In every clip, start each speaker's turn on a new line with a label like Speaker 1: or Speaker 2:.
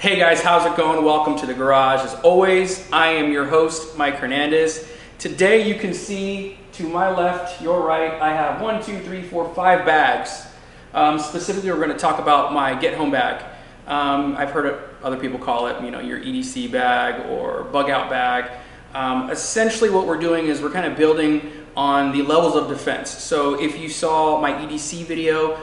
Speaker 1: Hey guys, how's it going? Welcome to the garage. As always, I am your host, Mike Hernandez. Today you can see to my left, your right, I have 5 bags. Specifically, we're going to talk about my get home bag. I've heard other people call it, your EDC bag or bug out bag. Essentially what we're doing is we're kind of building on the levels of defense. So if you saw my EDC video,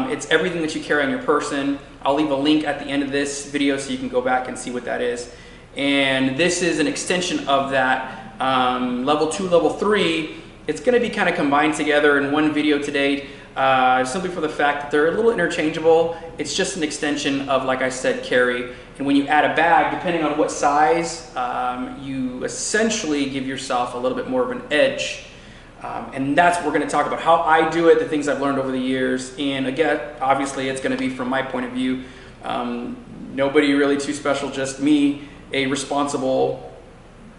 Speaker 1: it's everything that you carry on your person. I'll leave a link at the end of this video so you can go back and see what that is. And this is an extension of that. Level 2, level 3, it's going to be kind of combined together in one video today, simply for the fact that they're a little interchangeable. It's just an extension of, like I said, carry. And when you add a bag, depending on what size, you essentially give yourself a little bit more of an edge. And that's what we're going to talk about, how I do it, the things I've learned over the years. And again, obviously it's going to be from my point of view. Nobody really too special, just me, a responsible,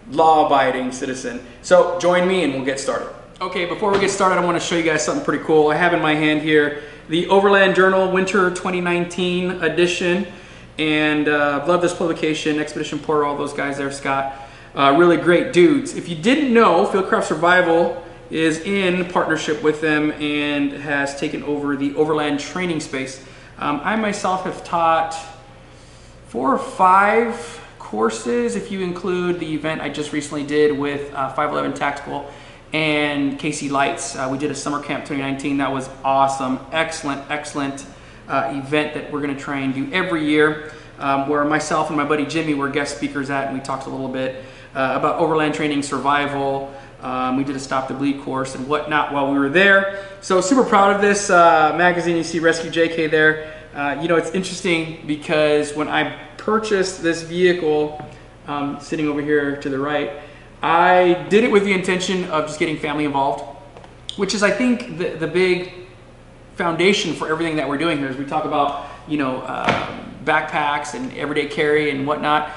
Speaker 1: law-abiding citizen. So join me and we'll get started. Okay, before we get started, I want to show you guys something pretty cool. I have in my hand here the Overland Journal Winter 2019 edition. And love this publication, Expedition Porter, all those guys there, Scott. Really great dudes. If you didn't know, Fieldcraft Survival is in partnership with them and has taken over the Overland training space. I myself have taught 4 or 5 courses, if you include the event I just recently did with 511 Tactical and KC Lights. We did a summer camp 2019. That was awesome. Excellent event that we're going to try and do every year, where myself and my buddy Jimmy were guest speakers at, and we talked a little bit about overland training, survival. We did a Stop the Bleed course and whatnot while we were there. So super proud of this magazine. You see Rescue JK there. It's interesting because when I purchased this vehicle, sitting over here to the right, I did it with the intention of just getting family involved, which is, I think, the big foundation for everything that we're doing here. As we talk about, backpacks and everyday carry and whatnot.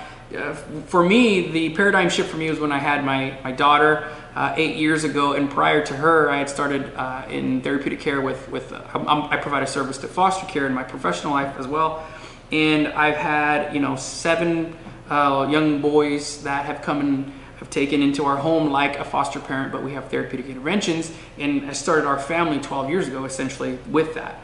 Speaker 1: For me, the paradigm shift for me was when I had my daughter 8 years ago, and prior to her, I had started in therapeutic care with I provide a service to foster care in my professional life as well. And I've had 7 young boys that have come and have taken into our home like a foster parent, but we have therapeutic interventions, and I started our family 12 years ago essentially with that.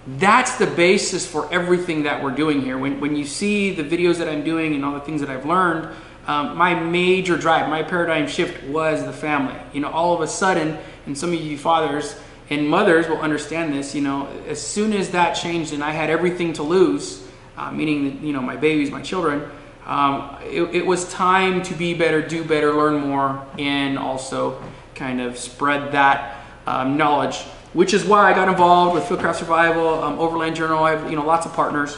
Speaker 1: That's the basis for everything that we're doing here. When you see the videos that I'm doing and all the things that I've learned, my major drive, my paradigm shift was the family. All of a sudden, and some of you fathers and mothers will understand this, as soon as that changed and I had everything to lose, meaning my babies, my children, it was time to be better, do better, learn more, and also kind of spread that knowledge, which is why I got involved with Fieldcraft Survival, Overland Journal. I have lots of partners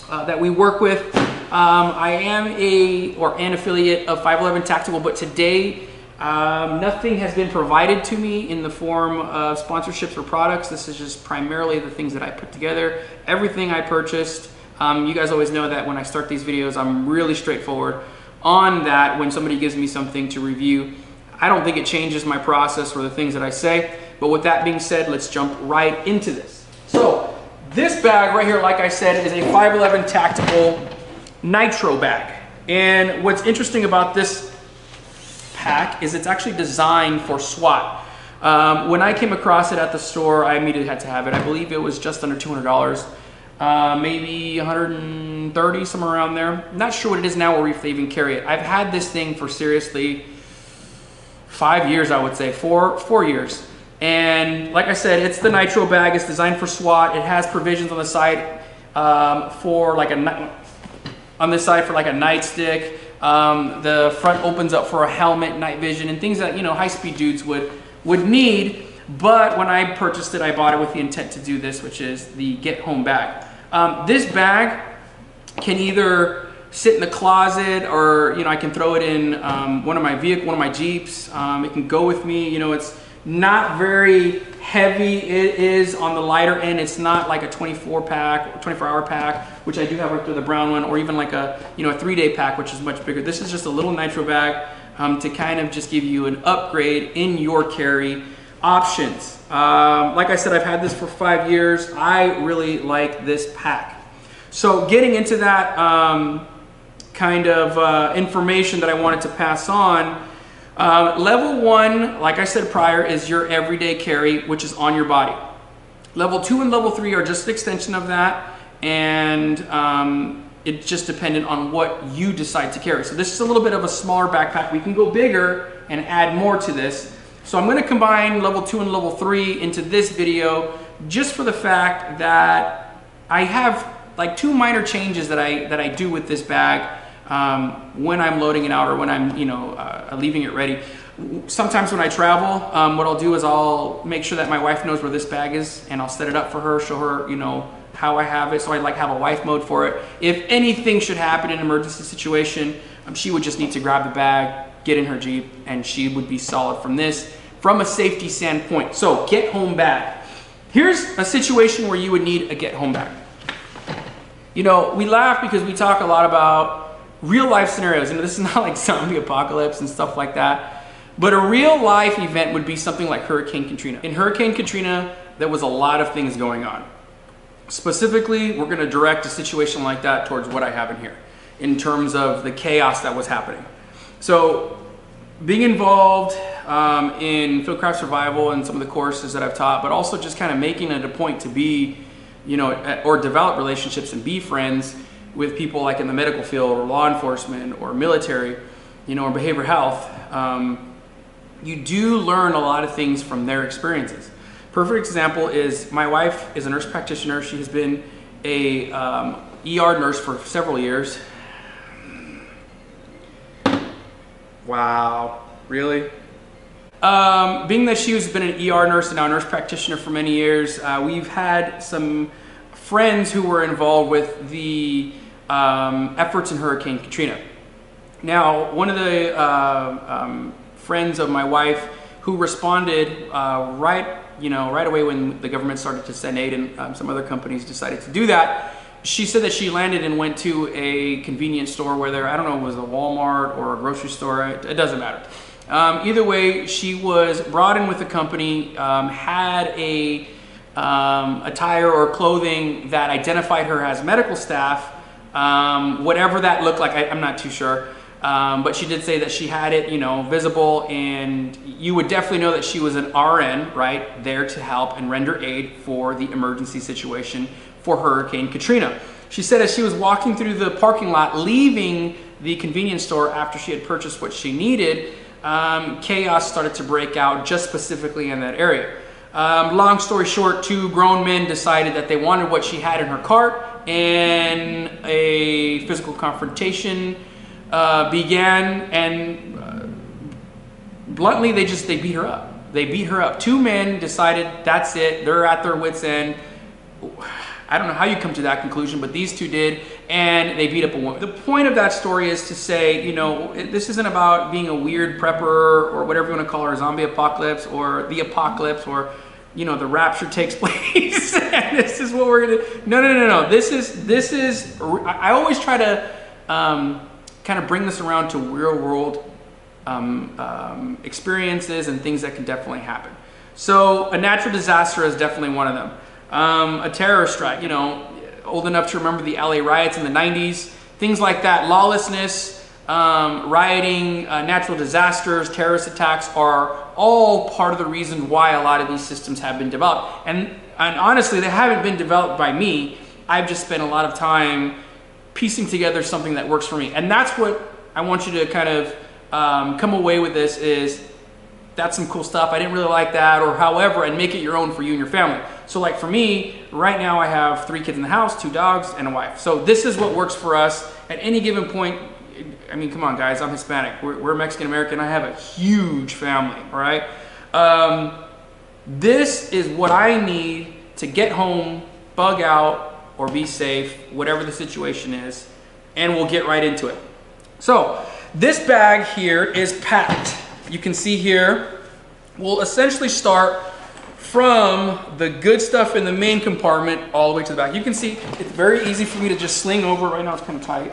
Speaker 1: that we work with. I am an affiliate of 511 Tactical, but today nothing has been provided to me in the form of sponsorships or products. This is just primarily the things that I put together. Everything I purchased. You guys always know that when I start these videos, I'm really straightforward on that. When somebody gives me something to review, I don't think it changes my process or the things that I say. But with that being said, let's jump right into this. So this bag right here, like I said, is a 511 Tactical Nitro bag. And what's interesting about this pack is it's actually designed for SWAT. When I came across it at the store, I immediately had to have it. I believe it was just under $200, maybe 130, somewhere around there. I'm not sure what it is now or if they even carry it. I've had this thing for seriously 5 years, I would say, 4 years. And like I said, it's the Nitro bag. It's designed for SWAT. It has provisions on the side for like a nightstick. The front opens up for a helmet, night vision, and things that high-speed dudes would need. But when I purchased it, I bought it with the intent to do this, which is the get-home bag. This bag can either sit in the closet, or I can throw it in one of my Jeeps. It can go with me. It's not very heavy. It is on the lighter end. It's not like a 24-hour pack, which I do have right there, the brown one, or even like a 3-day pack, which is much bigger. This is just a little Nitro bag to kind of just give you an upgrade in your carry options. Like I said, I've had this for 5 years. I really like this pack. So getting into that kind of information that I wanted to pass on, level 1, like I said prior, is your everyday carry, which is on your body. Level 2 and level 3 are just an extension of that, and it's just dependent on what you decide to carry. So this is a little bit of a smaller backpack. We can go bigger and add more to this. So I'm going to combine level 2 and level 3 into this video, just for the fact that I have like 2 minor changes that I do with this bag when I'm loading it out or when I'm leaving it ready. Sometimes when I travel, what I'll do is I'll make sure that my wife knows where this bag is, and I'll set it up for her, show her how I have it. So I like have a wife mode for it. If anything should happen in an emergency situation, she would just need to grab the bag, get in her Jeep, and she would be solid from this, from a safety standpoint. So get home bag. Here's a situation where you would need a get home bag. We laugh because we talk a lot about real life scenarios. This is not like zombie apocalypse and stuff like that, but a real life event would be something like Hurricane Katrina. In Hurricane Katrina, there was a lot of things going on. Specifically, we're going to direct a situation like that towards what I have in here, in terms of the chaos that was happening. So being involved in fieldcraft survival and some of the courses that I've taught, but also just kind of making it a point to be, or develop relationships and be friends with people like in the medical field or law enforcement or military, or behavioral health, you do learn a lot of things from their experiences. Perfect example is my wife is a nurse practitioner. She has been a ER nurse for several years. Wow, really? Being that she has been an ER nurse and now a nurse practitioner for many years, we've had some friends who were involved with the efforts in Hurricane Katrina. Now, one of the friends of my wife who responded right away when the government started to send aid, and some other companies decided to do that, she said that she landed and went to a convenience store where I don't know, it was a Walmart or a grocery store, it doesn't matter. Either way, she was brought in with the company, had a attire or clothing that identified her as medical staff, whatever that looked like, I'm not too sure. But she did say that she had it, visible, and you would definitely know that she was an RN, right, there to help and render aid for the emergency situation for Hurricane Katrina. She said as she was walking through the parking lot, leaving the convenience store after she had purchased what she needed, chaos started to break out just specifically in that area. Long story short, 2 grown men decided that they wanted what she had in her cart, and a physical confrontation began, and bluntly, they beat her up. They beat her up. 2 men decided that's it. They're at their wits' end. I don't know how you come to that conclusion, but these 2 did, and they beat up a woman. The point of that story is to say, this isn't about being a weird prepper or whatever you want to call her, zombie apocalypse or the apocalypse, or the rapture takes place and this is what we're gonna. No. This is. I always try to kind of bring this around to real world experiences and things that can definitely happen. So a natural disaster is definitely one of them. A terror strike, old enough to remember the LA riots in the 90s, things like that. Lawlessness, rioting, natural disasters, terrorist attacks are all part of the reason why a lot of these systems have been developed. And honestly, they haven't been developed by me. I've just spent a lot of time piecing together something that works for me. And that's what I want you to kind of come away with this is, that's some cool stuff. I didn't really like that, or however, and make it your own for you and your family. So like for me, right now I have 3 kids in the house, 2 dogs, and a wife. So this is what works for us at any given point. I mean, come on guys, I'm Hispanic. We're Mexican American. I have a huge family, all right? This is what I need to get home, bug out, or be safe, whatever the situation is, and we'll get right into it. So this bag here is packed. You can see here, we'll essentially start from the good stuff in the main compartment all the way to the back. You can see it's very easy for me to just sling over. Right now it's kind of tight.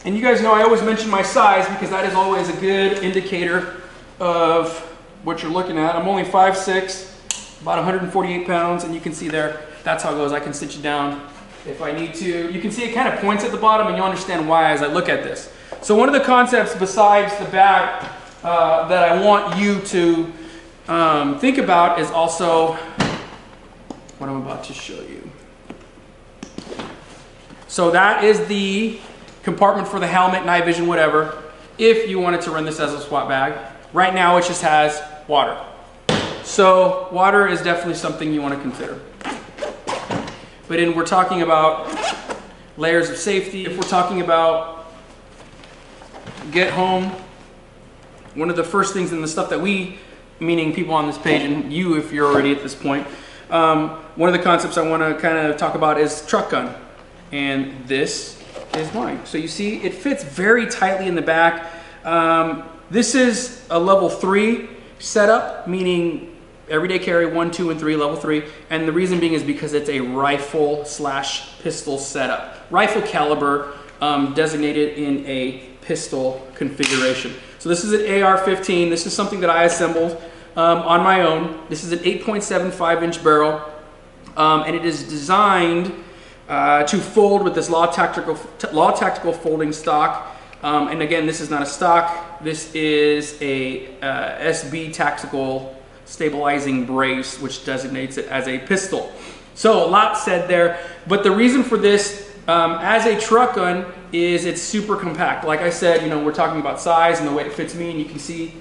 Speaker 1: And you guys know I always mention my size because that is always a good indicator of what you're looking at. I'm only 5'6", about 148 pounds, and you can see there, that's how it goes. I can sit you down if I need to. You can see it kind of points at the bottom, and you'll understand why as I look at this. So one of the concepts besides the bag that I want you to think about is also what I'm about to show you. So that is the compartment for the helmet, night vision, whatever, if you wanted to run this as a SWAT bag. Right now it just has water. So water is definitely something you want to consider. But we're talking about layers of safety. If we're talking about get home, one of the first things and the stuff that we, meaning people on this page and you if you're already at this point, one of the concepts I want to kind of talk about is truck gun. And this is mine. So you see it fits very tightly in the back. This is a level 3 setup, meaning everyday carry 1, 2, and 3, level 3. And the reason being is because it's a rifle / pistol setup. Rifle caliber designated in a pistol configuration. So this is an AR-15. This is something that I assembled on my own. This is an 8.75-inch barrel, and it is designed to fold with this Law Tactical folding stock. And again, this is not a stock. This is a SB Tactical stabilizing brace, which designates it as a pistol. So a lot said there, but the reason for this as a truck gun is it's super compact. Like I said, you know, we're talking about size and the way it fits me, and you can see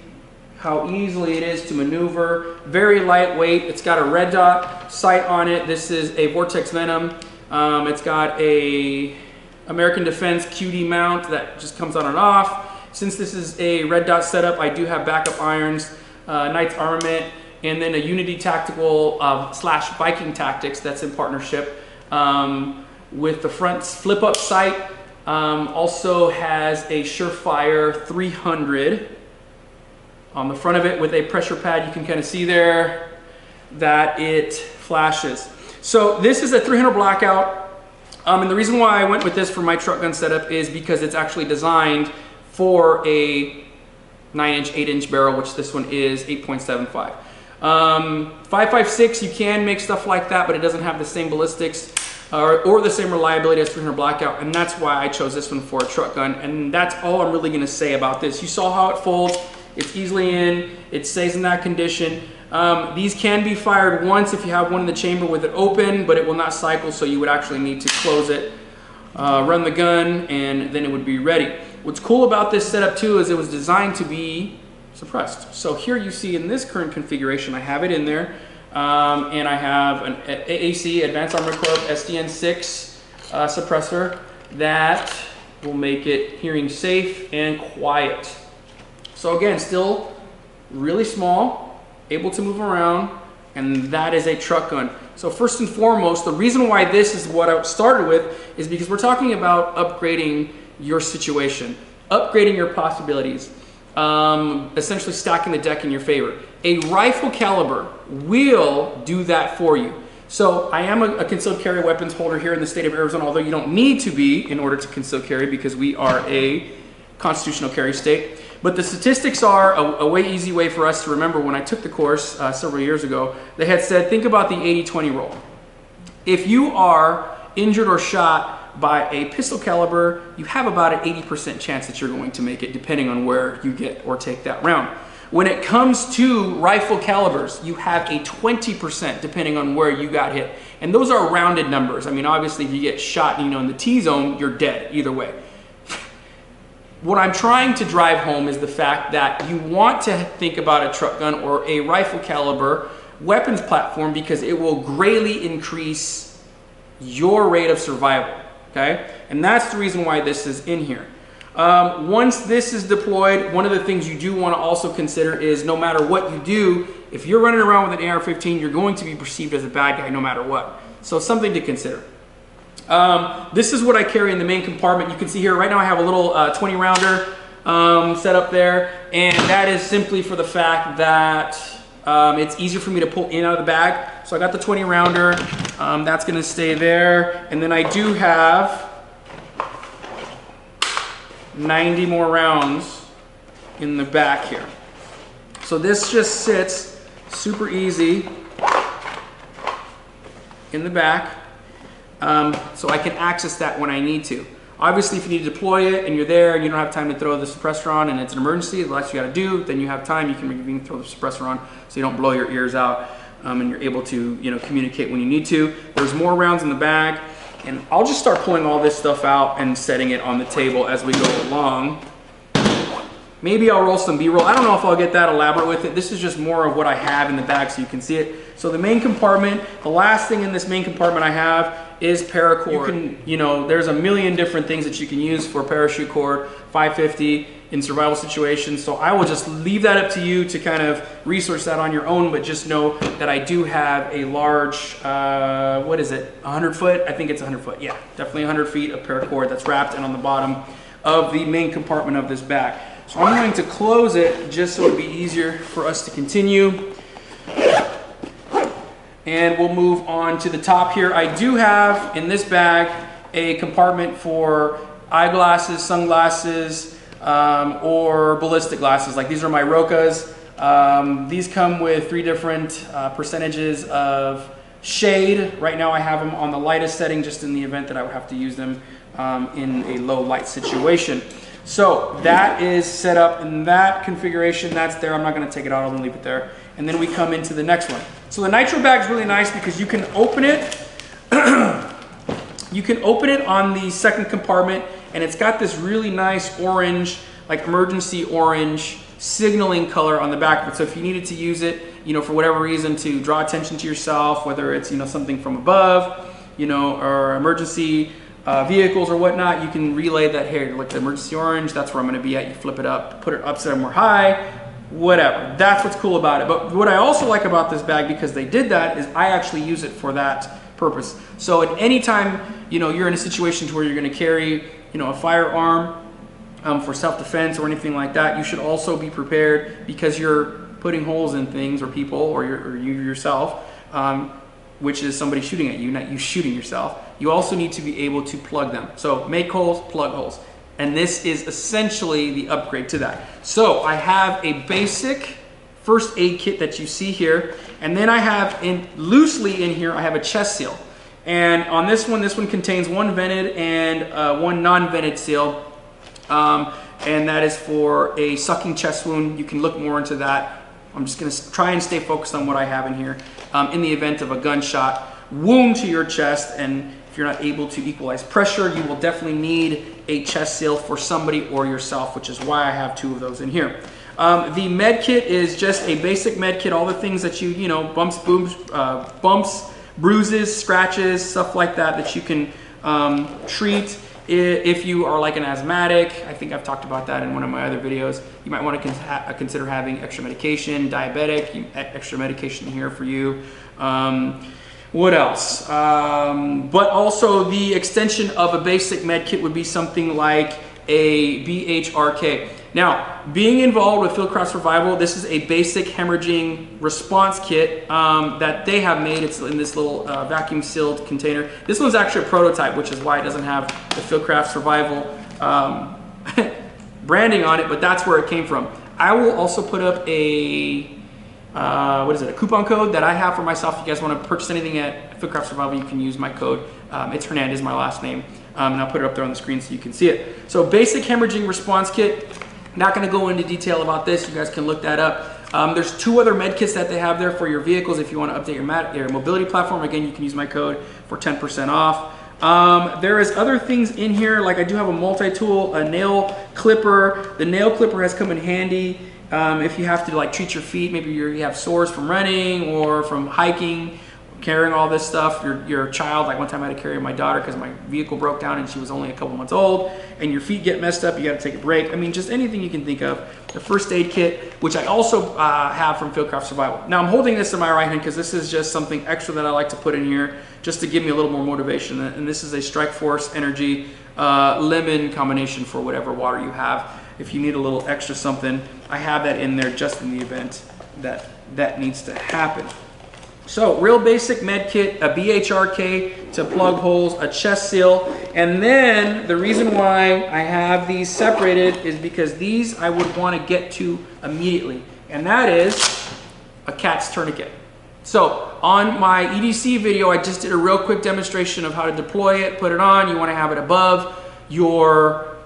Speaker 1: how easily it is to maneuver. Very lightweight. It's got a red dot sight on it. This is a Vortex Venom. It's got a American Defense QD mount that just comes on and off. Since this is a red dot setup, I do have backup irons, Knight's Armament, and then a Unity Tactical / Viking Tactics that's in partnership with the front flip up sight. Also has a Surefire 300 on the front of it with a pressure pad. You can kind of see there that it flashes. So this is a 300 blackout, and the reason why I went with this for my truck gun setup is because it's actually designed for a 9-inch, 8-inch barrel, which this one is 8.75. 5.56, you can make stuff like that, but it doesn't have the same ballistics or the same reliability as 300 blackout, and that's why I chose this one for a truck gun. And that's all I'm really going to say about this. You saw how it folds. It's easily in. It stays in that condition. These can be fired once if you have one in the chamber with it open, but it will not cycle, so you would actually need to close it, run the gun, and then it would be ready. What's cool about this setup too is it was designed to be suppressed. So here you see in this current configuration, I have it in there, and I have an AAC, Advanced Armored Corp SDN6 suppressor that will make it hearing safe and quiet. So again, still really small, able to move around, and that is a truck gun. So first and foremost, the reason why this is what I started with is because we're talking about upgrading your situation, upgrading your possibilities, essentially stacking the deck in your favor. A rifle caliber will do that for you. So I am a concealed carry weapons holder here in the state of Arizona, although you don't need to be in order to conceal carry because we are a constitutional carry state. But the statistics are a way easy way for us to remember. When I took the course several years ago, they had said, think about the 80-20 rule. If you are injured or shot by a pistol caliber, you have about an 80% chance that you're going to make it, depending on where you get or take that round. When it comes to rifle calibers, you have a 20% depending on where you got hit. And those are rounded numbers. I mean, obviously, if you get shot, you know, in the T-zone, you're dead either way. What I'm trying to drive home is the fact that you want to think about a truck gun or a rifle caliber weapons platform because it will greatly increase your rate of survival, okay? And that's the reason why this is in here. Once this is deployed, one of the things you do want to also consider is no matter what you do, if you're running around with an AR-15, you're going to be perceived as a bad guy no matter what. So something to consider. This is what I carry in the main compartment. You can see here right now I have a little 20 rounder set up there, and that is simply for the fact that it's easier for me to pull in and out of the bag. So I got the 20 rounder, that's going to stay there, and then I do have 90 more rounds in the back here. So this just sits super easy in the back. so I can access that when I need to. Obviously, if you need to deploy it and you're there and you don't have time to throw the suppressor on and it's an emergency, the last you got to do, then you have time, you can throw the suppressor on so you don't blow your ears out, and you're able to, you know, communicate when you need to. There's more rounds in the bag, and I'll just start pulling all this stuff out and setting it on the table as we go along. Maybe I'll roll some B-roll. I don't know if I'll get that elaborate with it. This is just more of what I have in the bag so you can see it. So the main compartment, the last thing in this main compartment I have is paracord. You know, there's a million different things that you can use for parachute cord, 550 in survival situations. So I will just leave that up to you to kind of research that on your own, but just know that I do have a large, what is it, 100 foot? I think it's 100 foot, yeah, definitely 100 feet of paracord that's wrapped and on the bottom of the main compartment of this bag. So I'm going to close it just so it'll be easier for us to continue. And we'll move on to the top here. I do have in this bag a compartment for eyeglasses, sunglasses, or ballistic glasses. Like these are my Rokas. These come with 3 different percentages of shade. Right now I have them on the lightest setting just in the event that I would have to use them in a low light situation. So that is set up in that configuration. That's there. I'm not going to take it out. I'm going to leave it there. And then we come into the next one. So the nitro bag is really nice because you can open it. You can open it on the second compartment, and it's got this really nice orange, like emergency orange signaling color on the back of it. So if you needed to use it, you know, for whatever reason to draw attention to yourself, whether it's, you know, something from above, you know, or emergency vehicles or whatnot, you can relay that here, like the emergency orange, that's where I'm going to be at. You flip it up, put it up somewhere high, whatever. That's what's cool about it. But what I also like about this bag, because they did that, is I actually use it for that purpose. So at any time, you know, you're in a situation where you're going to carry, you know, a firearm for self-defense or anything like that, you should also be prepared because you're putting holes in things or people or you yourself, which is somebody shooting at you, not you shooting yourself. You also need to be able to plug them. So make holes, plug holes. And this is essentially the upgrade to that. So I have a basic first aid kit that you see here. And then I have loosely in here, I have a chest seal. And on this one contains 1 vented and 1 non-vented seal. And that is for a sucking chest wound. You can look more into that. I'm just gonna try and stay focused on what I have in here. In the event of a gunshot wound to your chest, and if you're not able to equalize pressure, you will definitely need a chest seal for somebody or yourself, which is why I have 2 of those in here. The med kit is just a basic med kit, all the things that you know, bumps, bruises, scratches, stuff like that, that you can treat. If you are like an asthmatic, I think I've talked about that in one of my other videos, you might want to consider having extra medication. Diabetic, extra medication here for you. What else? But also the extension of a basic med kit would be something like a BHRK. Now, being involved with Fieldcraft Survival, this is a basic hemorrhaging response kit that they have made. It's in this little vacuum sealed container. This one's actually a prototype, which is why it doesn't have the Fieldcraft Survival branding on it, but that's where it came from. I will also put up a a coupon code that I have for myself. If you guys want to purchase anything at Fieldcraft Survival, you can use my code. It's Hernandez, my last name, and I'll put it up there on the screen so you can see it. So basic hemorrhaging response kit. Not going to go into detail about this. You guys can look that up. There's 2 other med kits that they have there for your vehicles. If you want to update your mobility platform, again, you can use my code for 10% off. There is other things in here, like I do have a multi-tool, a nail clipper. The nail clipper has come in handy if you have to like treat your feet. Maybe you have sores from running or from hiking, carrying all this stuff. Your child, like one time I had to carry my daughter because my vehicle broke down and she was only a couple months old, and your feet get messed up, you got to take a break. I mean, just anything you can think of. The first aid kit, which I also have from Fieldcraft Survival. Now I'm holding this in my right hand because this is just something extra that I like to put in here just to give me a little more motivation. And this is a Strike Force Energy lemon combination for whatever water you have. If you need a little extra something, I have that in there just in the event that that needs to happen. So real basic med kit, a BHRK to plug holes, a chest seal, and then the reason why I have these separated is because these I would want to get to immediately, and that is a cat's tourniquet. So on my EDC video, I just did a real quick demonstration of how to deploy it, put it on. You want to have it above your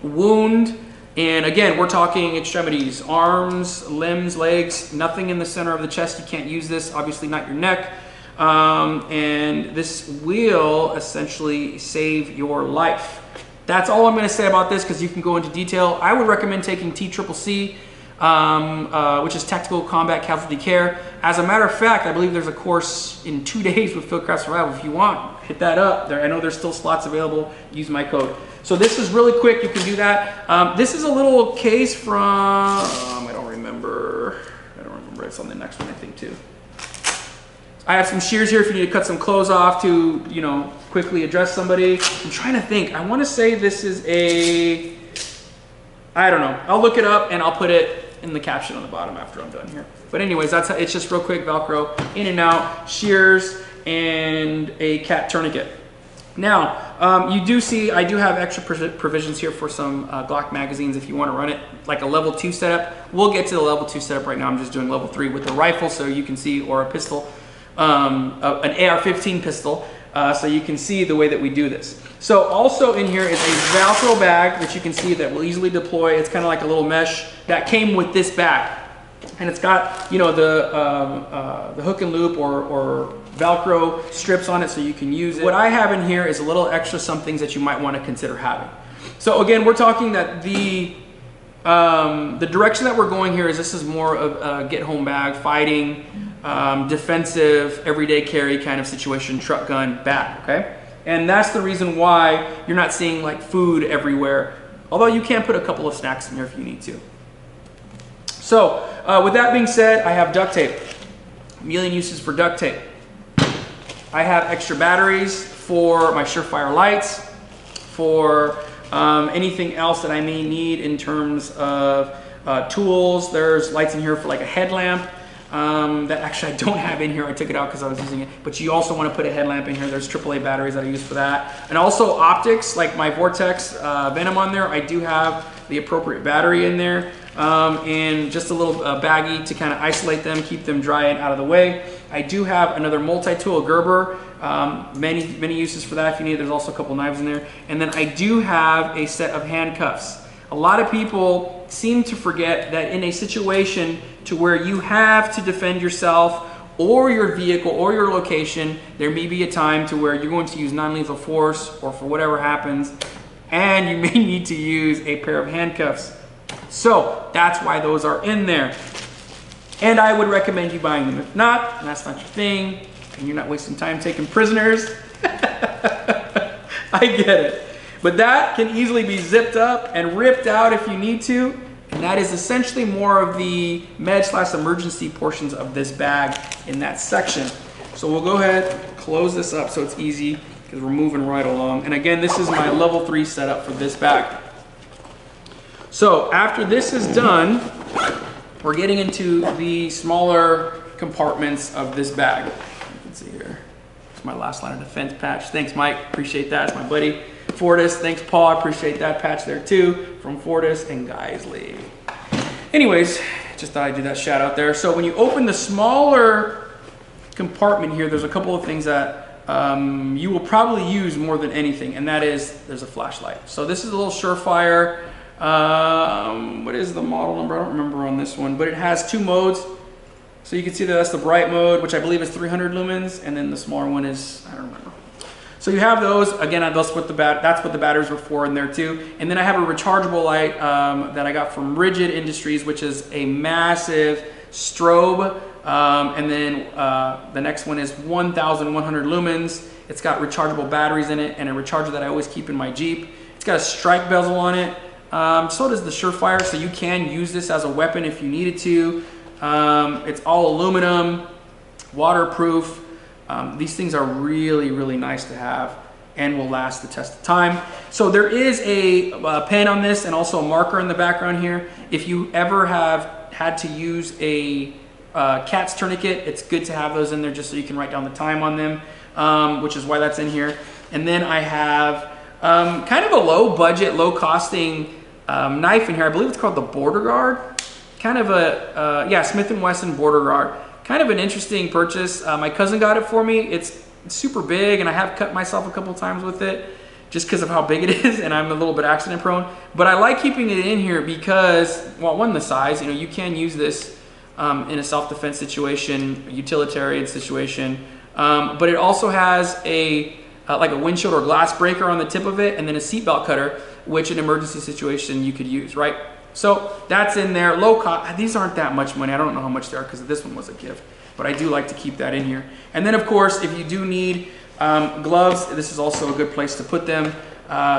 Speaker 1: wound. And again, we're talking extremities, arms, limbs, legs, nothing in the center of the chest. You can't use this, obviously not your neck. And this will essentially save your life. That's all I'm going to say about this, because you can go into detail. I would recommend taking TCCC, which is Tactical Combat Casualty Care. As a matter of fact, I believe there's a course in 2 days with Fieldcraft Survival. If you want, hit that up. I know there's still slots available. Use my code. So this is really quick. You can do that. This is a little case from, I don't remember. It's on the next one, I think, too. I have some shears here if you need to cut some clothes off to, you know, quickly address somebody. I'm trying to think. I want to say this is a, I don't know. I'll look it up and I'll put it in the caption on the bottom after I'm done here. But anyways, that's how, it's just real quick, Velcro, in and out, shears, and a cat tourniquet. Now, you do see I do have extra provisions here for some Glock magazines if you want to run it like a level 2 setup. We'll get to the level 2 setup right now. I'm just doing level 3 with the rifle so you can see, or a pistol, an AR-15 pistol, so you can see the way that we do this. So also in here is a Velcro bag, which you can see that will easily deploy. It's kind of like a little mesh that came with this bag. And it's got, you know, the hook and loop or Velcro strips on it so you can use it. What I have in here is a little extra some things that you might want to consider having. So again, we're talking that the direction that we're going here is this is more of a get home bag, fighting, defensive, everyday carry kind of situation, truck gun bag, okay? And that's the reason why you're not seeing like food everywhere, although you can put a couple of snacks in here if you need to. So with that being said, I have duct tape. A million uses for duct tape. I have extra batteries for my Surefire lights, for anything else that I may need in terms of tools. There's lights in here for like a headlamp that actually I don't have in here. I took it out because I was using it. But you also want to put a headlamp in here. There's AAA batteries that I use for that. And also optics, like my Vortex Venom on there. I do have the appropriate battery in there. And just a little baggie to kind of isolate them, keep them dry and out of the way. I do have another multi-tool Gerber, many uses for that if you need. There's also a couple knives in there. And then I do have a set of handcuffs. A lot of people seem to forget that in a situation to where you have to defend yourself or your vehicle or your location, there may be a time to where you're going to use non-lethal force or for whatever happens, and you may need to use a pair of handcuffs. So that's why those are in there. And I would recommend you buying them. If not, and that's not your thing, and you're not wasting time taking prisoners, I get it. But that can easily be zipped up and ripped out if you need to. And that is essentially more of the med/emergency portions of this bag in that section. So we'll go ahead, close this up so it's easy because we're moving right along. And again, this is my level 3 setup for this bag. So after this is done, we're getting into the smaller compartments of this bag. You can see here, it's my last line of defense patch. Thanks, Mike, appreciate that. It's my buddy Fortis. Thanks, Paul, I appreciate that patch there too, from Fortis and Geisley. Anyways, just thought I'd do that shout out there. So when you open the smaller compartment here, there's a couple of things that you will probably use more than anything, and that is, there's a flashlight. So this is a little Surefire. What is the model number? I don't remember on this one, but it has 2 modes. So you can see that that's the bright mode, which I believe is 300 lumens, and then the smaller one is, I don't remember. So you have those. Again, that's what the batteries were for in there too. And then I have a rechargeable light that I got from Rigid Industries, which is a massive strobe. And then the next one is 1,100 lumens. It's got rechargeable batteries in it and a recharger that I always keep in my Jeep. It's got a strike bezel on it. So does the Surefire, so you can use this as a weapon if you needed to. It's all aluminum, waterproof. These things are really, really nice to have and will last the test of time. So there is a pen on this and also a marker in the background here. If you ever have had to use a cat's tourniquet, it's good to have those in there just so you can write down the time on them, which is why that's in here. And then I have kind of a low budget, low costing knife in here. I believe it's called the Border Guard. Kind of a, yeah, Smith & Wesson Border Guard. kind of an interesting purchase. My cousin got it for me. It's super big, and I have cut myself a couple times with it just because of how big it is, and I'm a little bit accident prone. But I like keeping it in here because, well, one, the size, you know, you can use this in a self-defense situation, a utilitarian situation, but it also has a like a windshield or glass breaker on the tip of it, and then a seatbelt cutter, which in an emergency situation you could use, right? So that's in there. Low cost. These aren't that much money. I don't know how much they are because this one was a gift, but I do like to keep that in here. And then of course, if you do need gloves, this is also a good place to put them.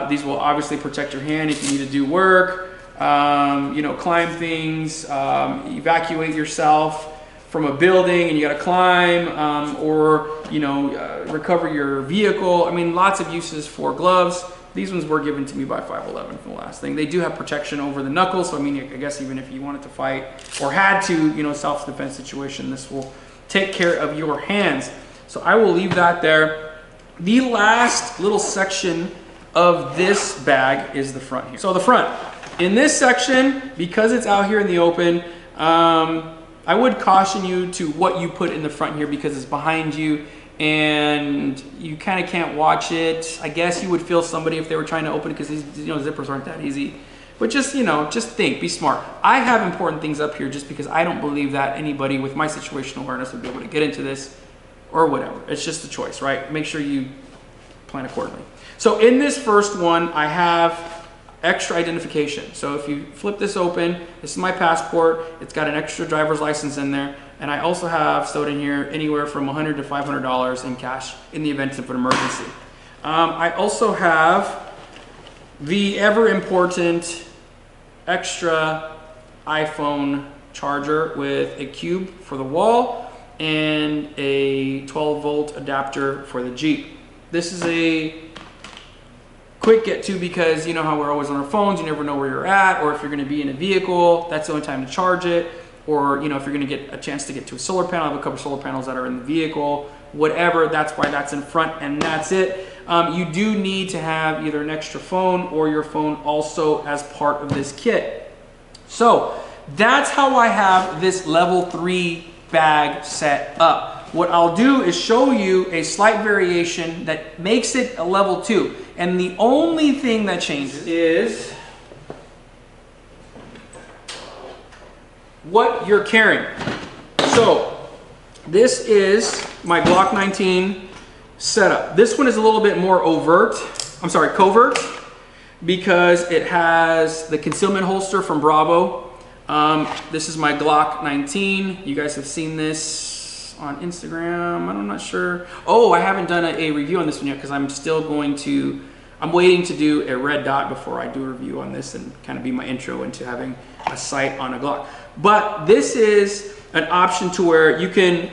Speaker 1: These will obviously protect your hand if you need to do work, you know, climb things, evacuate yourself from a building and you got to climb, or, you know, recover your vehicle. I mean, lots of uses for gloves. These ones were given to me by 511 for the last thing. They do have protection over the knuckles, so I mean, I guess even if you wanted to fight or had to, you know, self-defense situation, this will take care of your hands. So I will leave that there. The last little section of this bag is the front here. So the front. In this section, because it's out here in the open, I would caution you to what you put in the front here because it's behind you and you kind of can't watch it. I guess you would feel somebody if they were trying to open it because these, you know, zippers aren't that easy. But just, you know, just think, be smart. I have important things up here just because I don't believe that anybody with my situational awareness would be able to get into this or whatever. It's just a choice, right? Make sure you plan accordingly. So in this first one, I have extra identification. So if you flip this open, this is my passport. It's got an extra driver's license in there. And I also have stowed in here anywhere from $100 to $500 in cash in the event of an emergency. I also have the ever important extra iPhone charger with a cube for the wall and a 12-volt adapter for the Jeep. This is a quick get to because you know how we're always on our phones, you never know where you're at, or if you're going to be in a vehicle, that's the only time to charge it, or you know, if you're going to get a chance to get to a solar panel, I have a couple solar panels that are in the vehicle, whatever, that's why that's in front, and that's it. You do need to have either an extra phone or your phone also as part of this kit. So that's how I have this level 3 bag set up. What I'll do is show you a slight variation that makes it a level 2. And the only thing that changes is what you're carrying. So this is my Glock 19 setup. This one is a little bit more covert, because it has the concealment holster from Bravo. This is my Glock 19. You guys have seen this on Instagram. I'm not sure. Oh, I haven't done a review on this one yet because I'm waiting to do a red dot before I do a review on this and kind of be my intro into having a sight on a Glock. But this is an option to where you can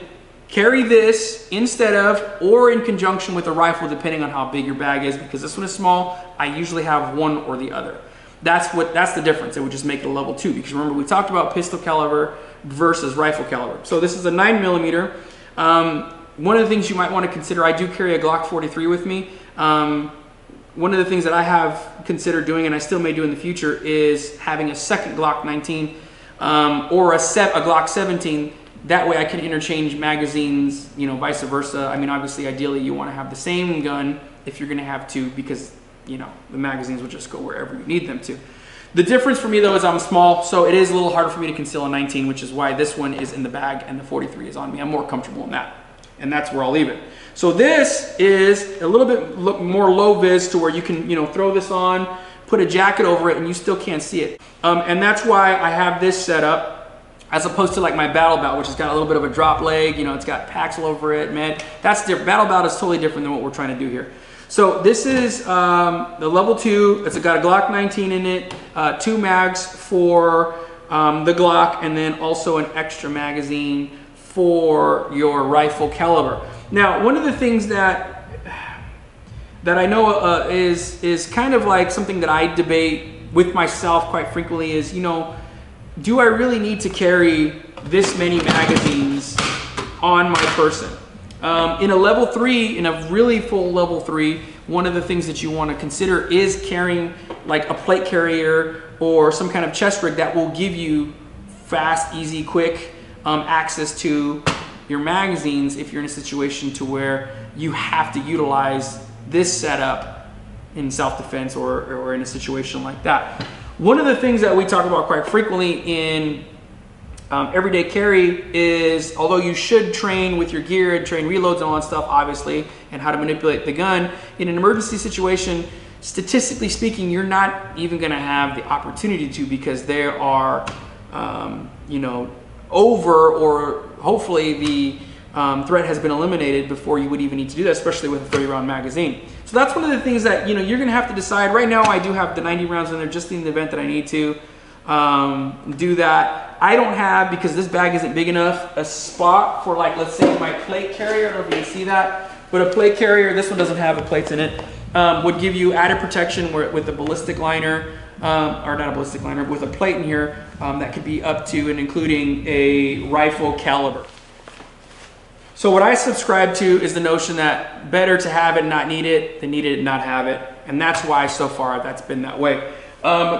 Speaker 1: carry this instead of or in conjunction with a rifle depending on how big your bag is. Because this one is small, I usually have one or the other. That's the difference. It would just make it a level 2 because remember we talked about pistol caliber versus rifle caliber. So this is a 9mm. One of the things you might want to consider, I do carry a Glock 43 with me. One of the things that I have considered doing, and I still may do in the future, is having a second Glock 19 or a Glock 17. That way I can interchange magazines, you know, vice versa. I mean, obviously, ideally, you want to have the same gun if you're going to have two because, you know, the magazines will just go wherever you need them to. The difference for me, though, is I'm small, so it is a little harder for me to conceal a 19, which is why this one is in the bag and the 43 is on me. I'm more comfortable in that, and that's where I'll leave it. So this is a little bit more low vis to where you can, you know, throw this on, put a jacket over it, and you still can't see it. And that's why I have this set up, as opposed to like my Battle Belt, which has got a little bit of a drop leg, you know, it's got packs all over it, man. That's different. Battle Belt is totally different than what we're trying to do here. So this is the level 2. It's got a Glock 19 in it, 2 mags for the Glock, and then also an extra magazine for your rifle caliber. Now, one of the things that I know is kind of like something that I debate with myself quite frequently is, you know, do I really need to carry this many magazines on my person? In a level 3, in a really full level 3, one of the things that you want to consider is carrying like a plate carrier or some kind of chest rig that will give you fast, easy, quick access to your magazines if you're in a situation to where you have to utilize this setup in self-defense or in a situation like that. One of the things that we talk about quite frequently in everyday carry is, although you should train with your gear and train reloads and all that stuff, obviously, and how to manipulate the gun, in an emergency situation, statistically speaking, you're not even going to have the opportunity to, because there are, you know, over, or hopefully the threat has been eliminated before you would even need to do that, especially with a 30-round magazine. So that's one of the things that, you know, you're going to have to decide. Right now, I do have the 90 rounds in there just in the event that I need to do that. I don't have, because this bag isn't big enough, a spot for, like, let's say my plate carrier. I don't know if you can see that, but a plate carrier, this one doesn't have the plates in it, would give you added protection with a ballistic liner, or not a ballistic liner, with a plate in here that could be up to and including a rifle caliber. So what I subscribe to is the notion that better to have it and not need it than need it and not have it. And that's why so far that's been that way.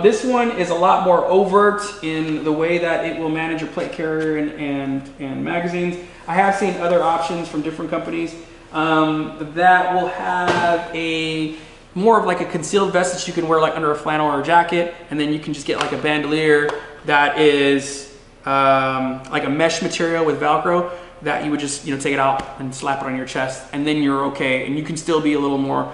Speaker 1: This one is a lot more overt in the way that it will manage your plate carrier and magazines. I have seen other options from different companies that will have a more of like a concealed vest that you can wear like under a flannel or a jacket, and then you can just get like a bandolier that is like a mesh material with Velcro that you would just, you know, take it out and slap it on your chest, and then you're okay, and you can still be a little more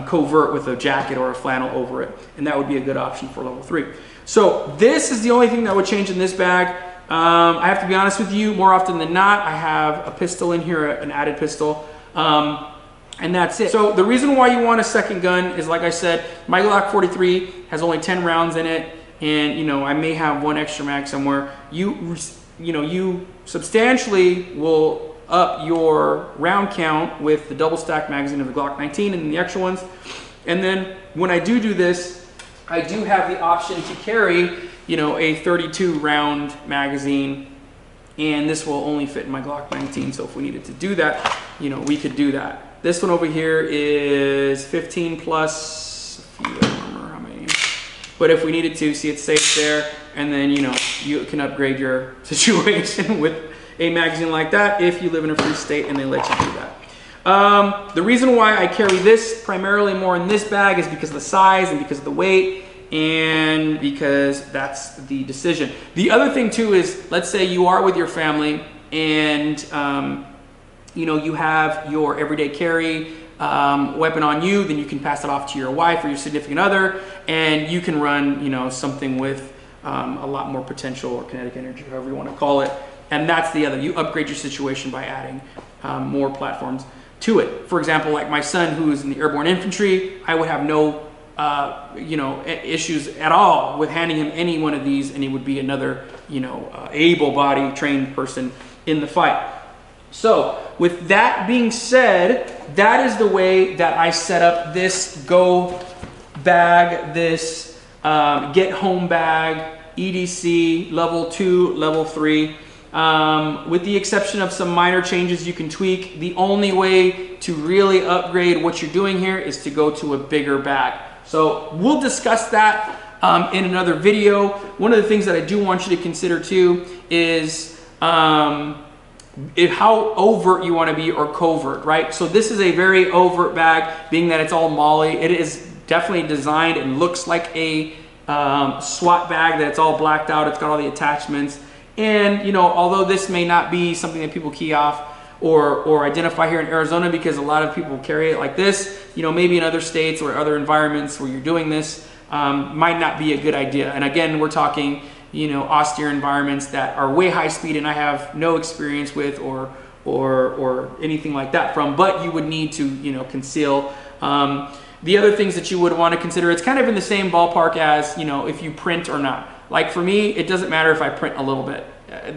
Speaker 1: covert with a jacket or a flannel over it, and that would be a good option for level 3. So this is the only thing that would change in this bag. I have to be honest with you, more often than not, I have a pistol in here, an added pistol, and that's it. So the reason why you want a second gun is, like I said, my Glock 43 has only 10 rounds in it, and, you know, I may have one extra mag somewhere. You substantially will up your round count with the double stack magazine of the Glock 19 and the extra ones. And then when I do this, I do have the option to carry, you know, a 32 round magazine, and this will only fit in my Glock 19. So if we needed to do that, you know, we could do that. This one over here is 15 plus, I don't remember how many, but if we needed to, see, it's safe there. And then, you know, you can upgrade your situation with a magazine like that if you live in a free state and they let you do that. The reason why I carry this primarily more in this bag is because of the size and because of the weight, and because that's the decision. The other thing too is, let's say you are with your family and you know, you have your everyday carry weapon on you, then you can pass it off to your wife or your significant other, and you can run, you know, something with a lot more potential or kinetic energy, however you want to call it. And that's the other, you upgrade your situation by adding more platforms to it. For example, like my son, who is in the airborne infantry, I would have no you know, issues at all with handing him any one of these, and he would be another, you know, able-bodied trained person in the fight. So with that being said, that is the way that I set up this Go bag, this Get Home bag, EDC, level 2, level 3. With the exception of some minor changes you can tweak. The only way to really upgrade what you're doing here is to go to a bigger bag. So we'll discuss that in another video. One of the things that I do want you to consider too is how overt you want to be, or covert, right? So this is a very overt bag, being that it's all MOLLE. It is definitely designed and looks like a SWAT bag, that it's all blacked out, it's got all the attachments. And, you know, although this may not be something that people key off or identify here in Arizona, because a lot of people carry it like this, you know, maybe in other states or other environments where you're doing this, might not be a good idea. And again, we're talking, you know, austere environments that are way high speed and I have no experience with or anything like that from, but you would need to, you know, conceal. The other things that you would want to consider, it's kind of in the same ballpark as, you know, if you print or not. Like for me, it doesn't matter if I print a little bit.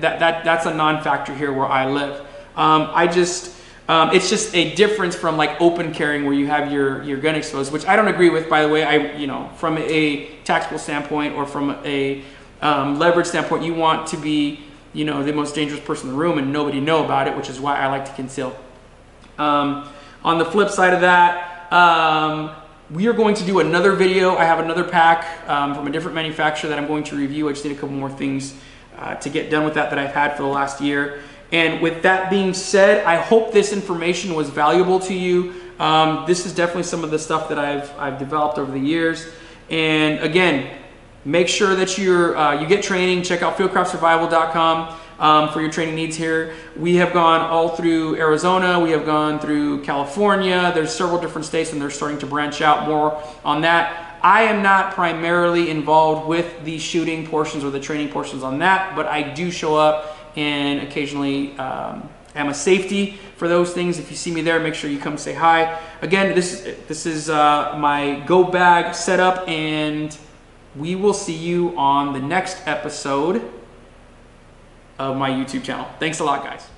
Speaker 1: That's a non-factor here where I live. It's just a difference from like open carrying where you have your gun exposed, which I don't agree with, by the way. You know, from a tactical standpoint or from a leverage standpoint, you want to be, you know, the most dangerous person in the room and nobody know about it, which is why I like to conceal. On the flip side of that, we are going to do another video. I have another pack from a different manufacturer that I'm going to review. I just need a couple more things to get done with that I've had for the last year. And with that being said, I hope this information was valuable to you. This is definitely some of the stuff that I've developed over the years. And again, make sure that you get training. Check out fieldcraftsurvival.com for your training needs here. We have gone all through Arizona. We have gone through California. There's several different states, and they're starting to branch out more on that. I am not primarily involved with the shooting portions or the training portions on that, but I do show up and occasionally am a safety for those things. If you see me there, make sure you come say hi. Again, this is my go bag setup, and we will see you on the next episode of my YouTube channel. Thanks a lot, guys.